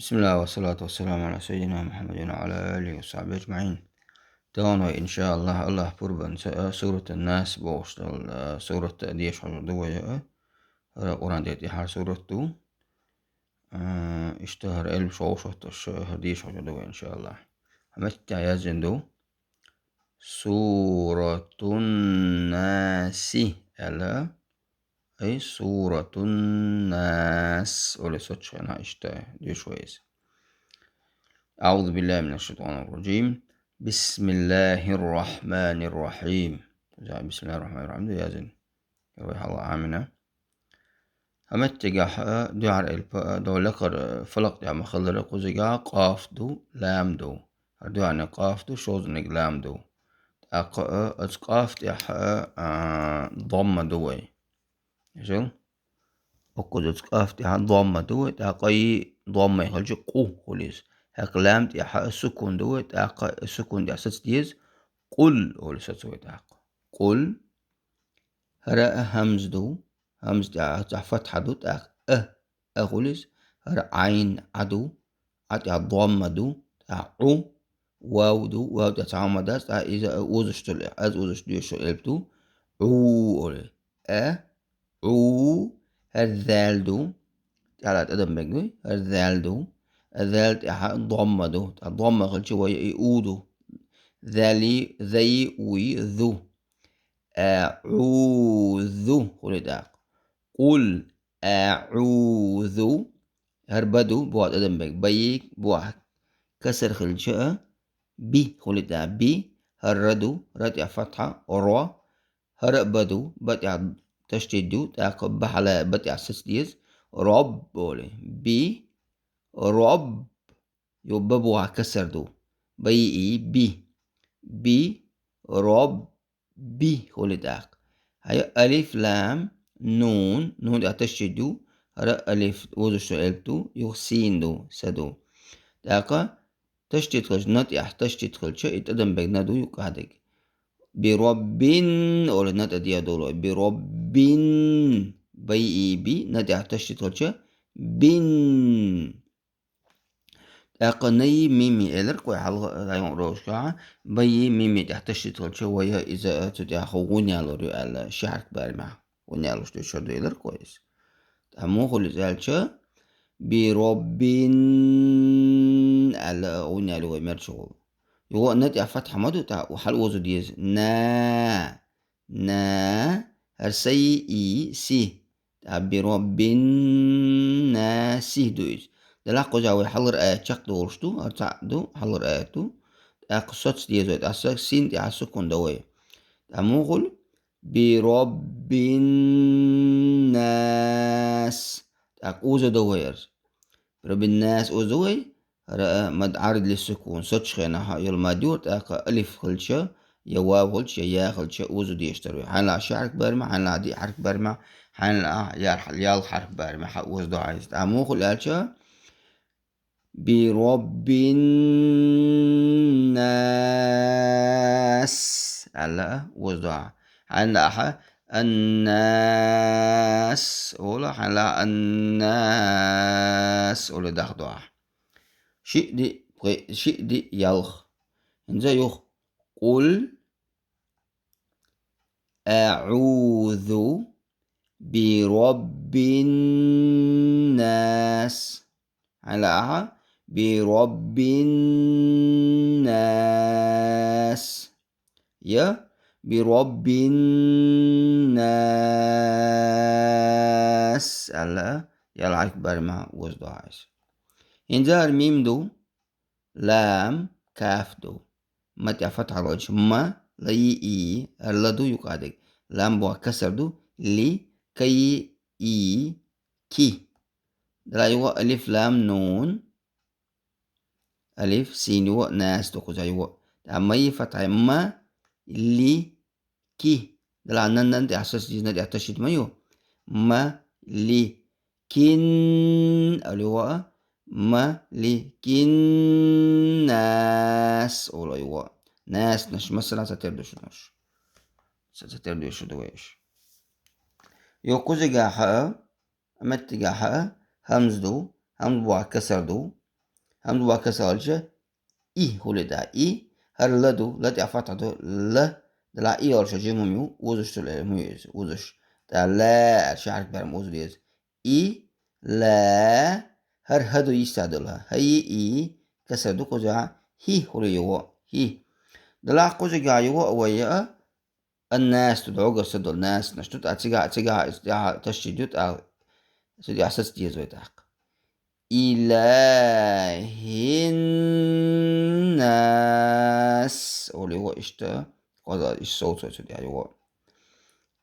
بسم الله والصلاة والسلام على سيدنا محمد وعلى آله وصحبه أجمعين. تانا إن شاء الله بربن سورة الناس بوشتل سورة ديش حجر دوية قرآن ديتي حال سورة دو اشتهر ألف شوشة الشهر ديش حجر دوية إن شاء الله. همت يزن دو سورة الناس ألا أي سورة الناس ولا سوتشنا اشتهر ديش ويز. أعوذ بالله من الشيطان الرجيم. بسم الله الرحمن الرحيم. بسم الله الرحمن الرحيم دو يازن يروح الله عامنا همت تجاح دعار دو لقر فلق دع مخلر قزجا قاف دو لام دو دعنا قاف دو شوزنك لام دو قاف دع ضم دوي شو أقول قاف دع ضم دوي قاي ضم يخرج قو خليس هكلام دي حق السكون دوت السكون دي أساس ديز قل أول أساس دوت قل هراء همز دو همز دي فتحة دوت أخلص هراء عين عدو عدي الضمة دو عو واو دو واو دي تعمد داس إذا أوزش تل أوزش دي شو إلبتو عو أولي عو هالذال دو على أدم بقوي هالذال دو الذال ضمة دو الضمة قل شوية يؤودو ذلي ذي وي ذو أعوذ قل أعوذ هربدو بواد أدم بق بيك بواد كسر خلشة بي خلدا بي هردو رد فتحة رو هربدو بتع تشتدو تاقب على بتع سسديز رب بولي بي رب يبقى كسر دو بي بي رب بي خلداق هاي ألف لام نون نون أتشدو هرا ألف وزش ألتو يغسين دو سدو داقا تشتت خلش نت تشتت خلش اتدم بجندو يقعدك بربين ولا نت أديا دولو بربين بي نت تشتت خلش بين أقني ميمي إلر كوي حلقة رايون روشكا بي ميمي تحتشت شوية إذا تدي خووني على الشعر بارما وني على شو شدو إلر كويس تمو خل زالشة بربين على وني على ويمرشغل يو نتي فتح مدو تا وحل وزو ديز نا هرسي إي سي بربين ناسي دويز دلاقو جاوي حلر آيات شاق دو ورشتو أرتع دو حلر آياتو أقصص ديزويت أساق سين دي عسكون دوي أموغل برب الناس أوزو دوير برب الناس أوزوي رأى مد عارض للسكون سوتش خينا يل ماديور ألف خلشة يواو خلشة يا خلشة أوزو دي يشتروي حالا شعرك برمع حالا دي حرك برمع حالا يال حرك برمع حوز دو عايز أموغل آلشة برب الناس على وضع على الناس ولا على الناس ولا دخضع شيء دي يلخ إنزا يخ قل أعوذ برب الناس على برب الناس يا برب الناس على يلا أكبر ما وزدو عايز إنزار ميم دو لام كاف دو ما تفتح الوجه ما لي إي اللدو يقادك لام بوا كسر دو لي كي إي كي دلا يوا ألف لام نون ألف سين يوا ناس دو كوزا يوا أما يفتح ما لي كي دلا نن دي أساس جينا دي أتشد ما يو ما لي كن ألوا ما لي كن ناس أولا يوا ناس نش مثلا ستردوش نش ستردوش دويش يو كوزا جاحا أمت جاحا همز دو همز بوا كسر دو همز با كسر الجه إي هو دا إي هر لدو لدي أفتح دو ل دلا إي أرشا جيمو ميو وزش تل ميوز وزش دا لا شعرك برم وزو ديز إي لا هر هدو يستعدلها هي إي كسر دو كوزا هي هو يو هي دلا كوزا يو ويا الناس تدعو قصد الناس نشتت أتيجا تشتيت سيدي أساس ديز ويتاق إله الناس اللي هو إشتا هذا الصوت سيدي أيوة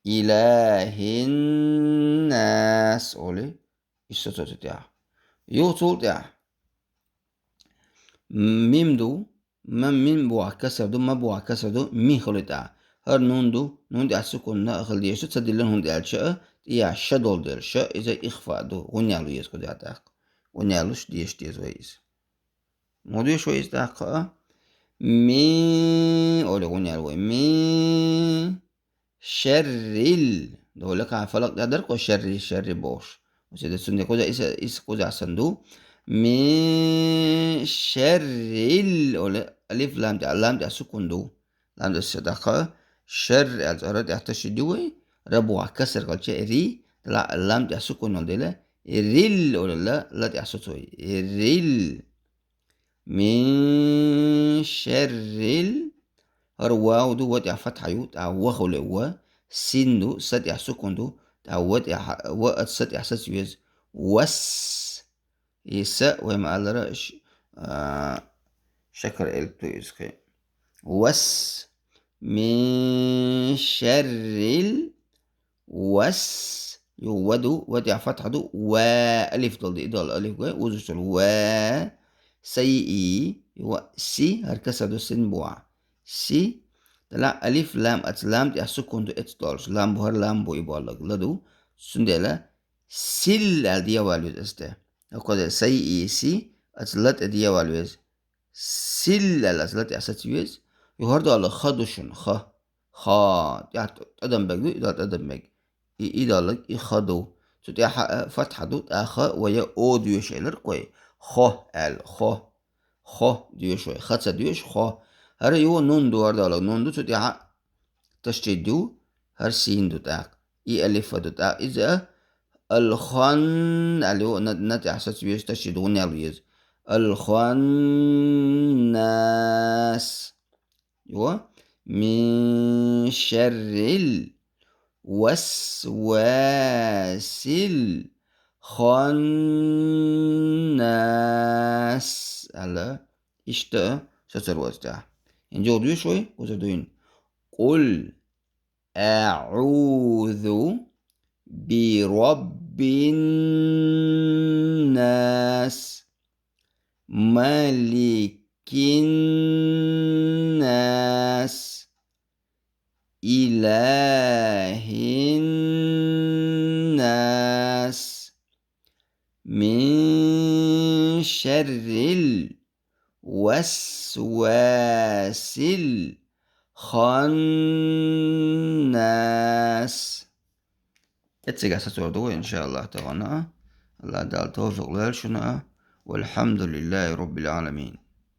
إله الناس اللي الصوت سيدي يوصل ده ميم دو ميم بوا كسر دو ما بوا كسر دو مي خلطة هر نون دو نون دي أسكون نا خليه شو تسدلن هون دي الشاء يا شدول دي الشاء إذا إخفاء دو ونيالو يسكو دي أتاق ونيالوش ديش ديز ويز موديش ويز تاقا مي أولي ونيالو مي شرل دولك عفلق دادرك وشر بوش وسيدة سنة كوزا إس كوزا صندوق من شر ألف لام لام سكون دو لام الصدقة شر الزهرة تشدوي ربوا كسر قال شيء ري لا لام سكون دلا ريل ولا لا تحسسوي ريل من شر هروا ودو ودي فتح يوت أو خلوا سين دو سد سكون دو تعود وقت سد إحساس يوز وس يسا وما قال رأش شكر إلتو يسكي وس من شر وس يودو ودع فتح دو وألف دول ألف وزوشل و سيئي يو سي هركسة دو سن بوع سي تلا ألف لام أتلام دي أسكون دو إتدولش لام بوهر لام بو يبالغ لدو سندلا سيل الديا والوز استه أقول سيئي سي أتلات الديا والوز سيل الأتلات أساتيوز يهردو على خدوشن خا يعني تقدم بجدو إذا تقدم بج إذا لك يخدو تتي فتح دو أخا ويا أو ديوش إلر كوي خا ديوش وي خاتsa ديوش خا هر يو نون دو هردو على نون دو تتي تشتي دو هر سين دو تاك إي ألف دو تاك إذا الخن اللي هو نتي أحساس بيش تشتي دو نيالويز الخناس يو من شر الوسواس الخناس على işte seçer ده İnce oluyor şoy uzadığın قل أعوذ برب الناس ملك الناس إله الناس من شر الوسواس الخناس اتسيقى ستوردو إن شاء الله تغنى الله دال توفق لها والحمد لله رب العالمين.